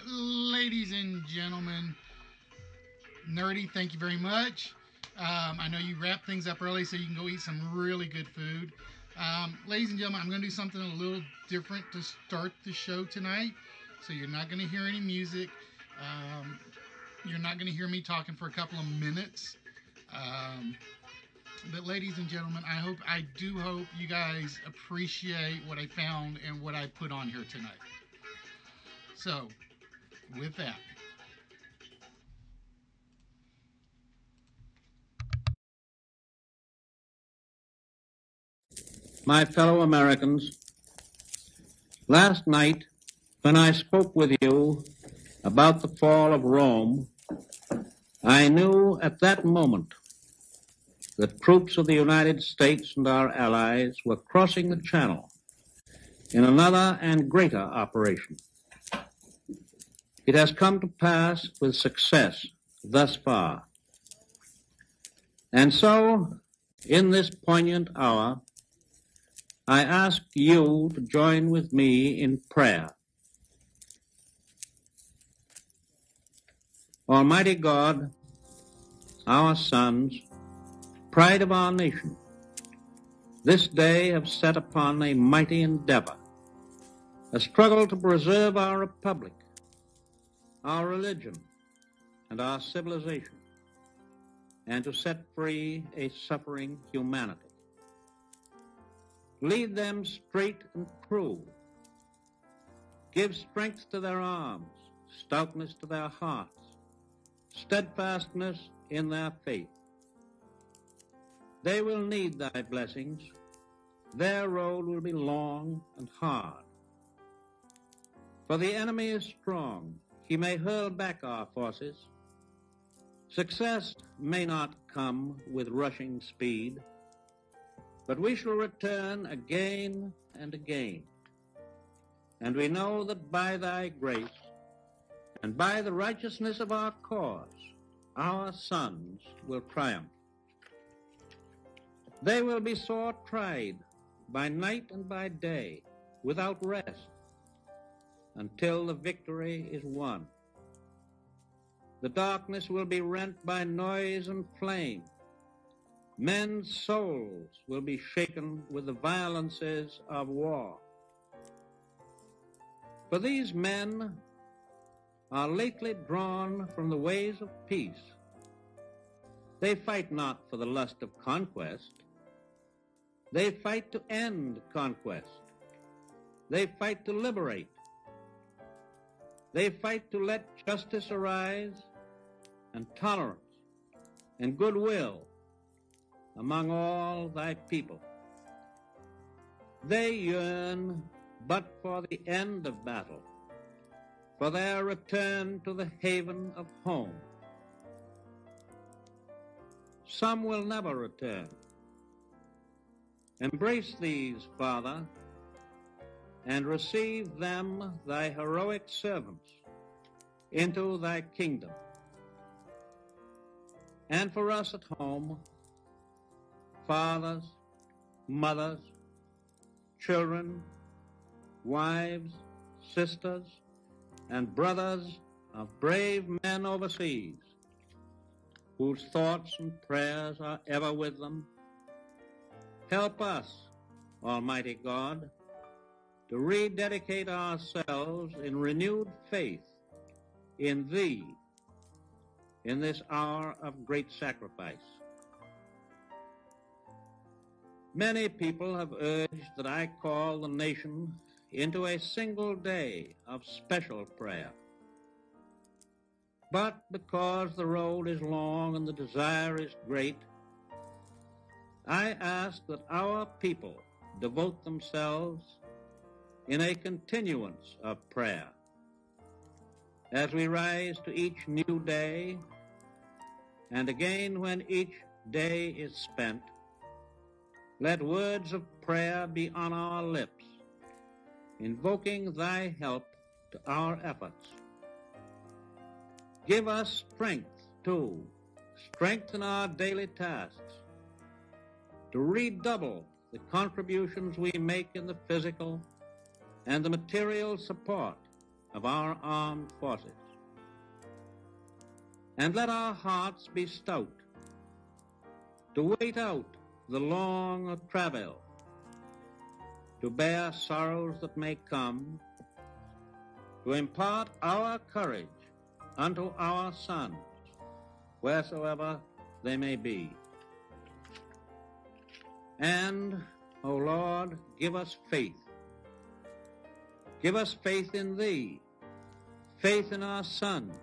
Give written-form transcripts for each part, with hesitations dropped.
Ladies and gentlemen, Nerdy, thank you very much. I know you wrap things up early so you can go eat some really good food. Ladies and gentlemen, I'm going to do something a little different to start the show tonight. So you're not going to hear any music. Um, you're not going to hear me talking for a couple of minutes. Um, but ladies and gentlemen, I do hope you guys appreciate what I found and what I put on here tonight. So, with that, My fellow Americans, last night when I spoke with you about the fall of Rome, I knew at that moment that troops of the United States and our allies were crossing the Channel in another and greater operation. It has come to pass with success thus far. And so, in this poignant hour, I ask you to join with me in prayer. Almighty God, our sons, pride of our nation, this day have set upon a mighty endeavor, a struggle to preserve our republic, our religion, and our civilization, and to set free a suffering humanity. Lead them straight and true. Give strength to their arms, stoutness to their hearts, steadfastness in their faith. They will need thy blessings. Their road will be long and hard. For the enemy is strong. He may hurl back our forces. Success may not come with rushing speed, but we shall return again and again. And we know that by thy grace and by the righteousness of our cause, our sons will triumph. They will be sore tried by night and by day, without rest, until the victory is won. The darkness will be rent by noise and flame. Men's souls will be shaken with the violences of war. For these men are lately drawn from the ways of peace. They fight not for the lust of conquest. They fight to end conquest. They fight to liberate. They fight to let justice arise and tolerance and goodwill among all thy people. They yearn but for the end of battle, for their return to the haven of home. Some will never return. Embrace these, Father, and receive them, thy heroic servants, into thy kingdom. And for us at home, fathers, mothers, children, wives, sisters, and brothers of brave men overseas, whose thoughts and prayers are ever with them, help us, Almighty God, to rededicate ourselves in renewed faith in Thee in this hour of great sacrifice. Many people have urged that I call the nation into a single day of special prayer. But because the road is long and the desire is great, I ask that our people devote themselves in a continuance of prayer. As we rise to each new day, and again when each day is spent, let words of prayer be on our lips, invoking thy help to our efforts. Give us strength, too, strength in our daily tasks, to redouble the contributions we make in the physical and the material support of our armed forces. And let our hearts be stout to wait out the long travail, to bear sorrows that may come, to impart our courage unto our sons, wheresoever they may be. And, O Lord, give us faith. Give us faith in Thee, faith in our sons,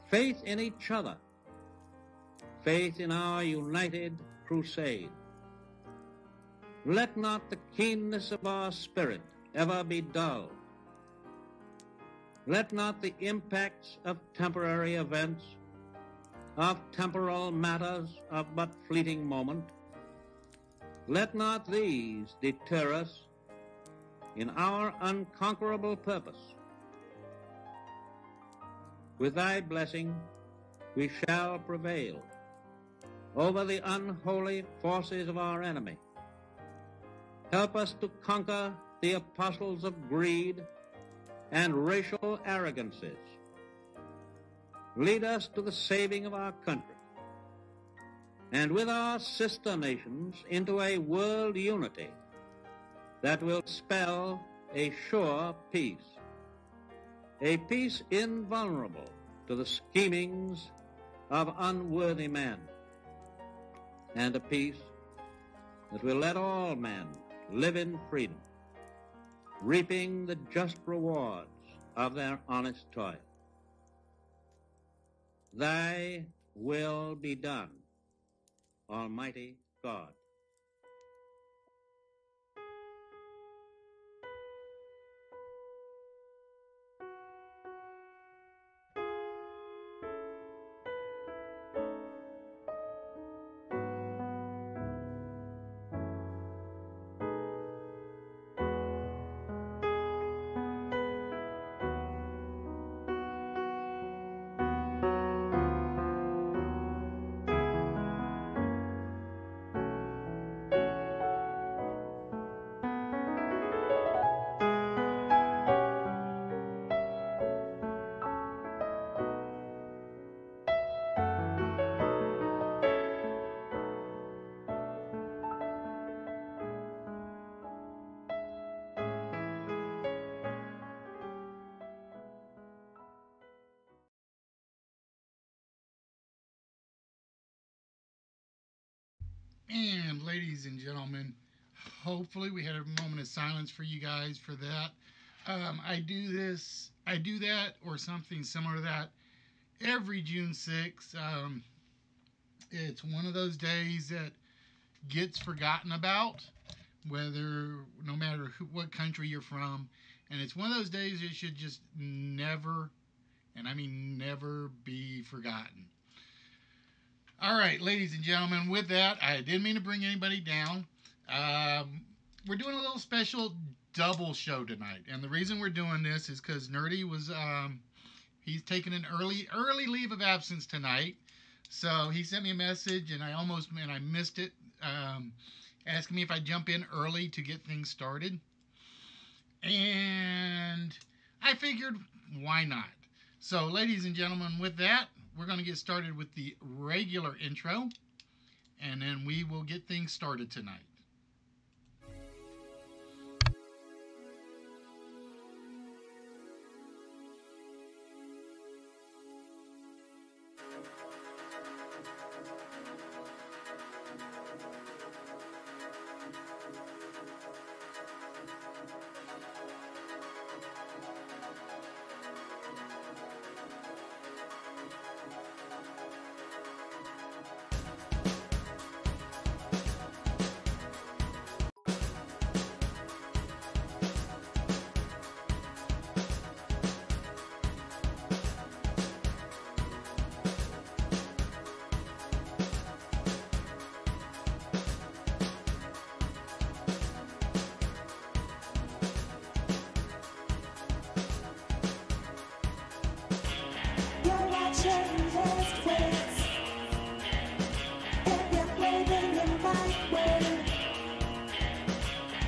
faith in each other, faith in our united crusade. Let not the keenness of our spirit ever be dulled. Let not the impacts of temporary events, of temporal matters of but fleeting moment, let not these deter us in our unconquerable purpose. With Thy blessing, we shall prevail over the unholy forces of our enemy. Help us to conquer the apostles of greed and racial arrogances. Lead us to the saving of our country, and with our sister nations into a world unity that will spell a sure peace, a peace invulnerable to the schemings of unworthy men, and a peace that will let all men live in freedom, reaping the just rewards of their honest toil. Thy will be done, Almighty God. And ladies and gentlemen, hopefully we had a moment of silence for you guys for that. I do that or something similar to that every June 6th. It's one of those days that gets forgotten about, no matter what country you're from. And it's one of those days that should just never, and I mean never, be forgotten. All right, ladies and gentlemen, with that, I didn't mean to bring anybody down. We're doing a little special double show tonight. And the reason we're doing this is because Nerdy was, he's taking an early leave of absence tonight. So he sent me a message, and I missed it, asking me if I'd jump in early to get things started. And I figured, why not? So, ladies and gentlemen, with that, we're going to get started with the regular intro, and then we will get things started tonight.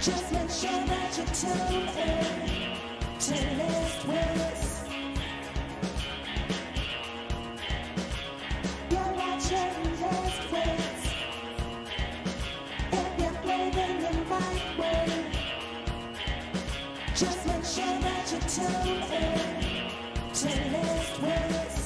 Just make sure that you tune in Chillest Wits. You're watching Last Wits. If you're playing the right way, just make sure that you tune in to Last Wits.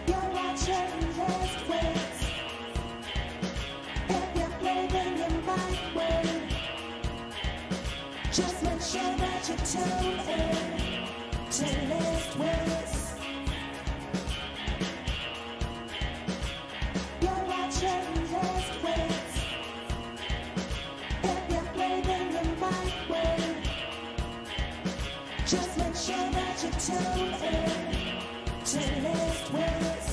You're watching Last Wits. If you're playing the right way, just make sure that you tune in to Last Wits. You're watching Last Wits. If you're playing the right way, just make sure that you tune in to Last Wits.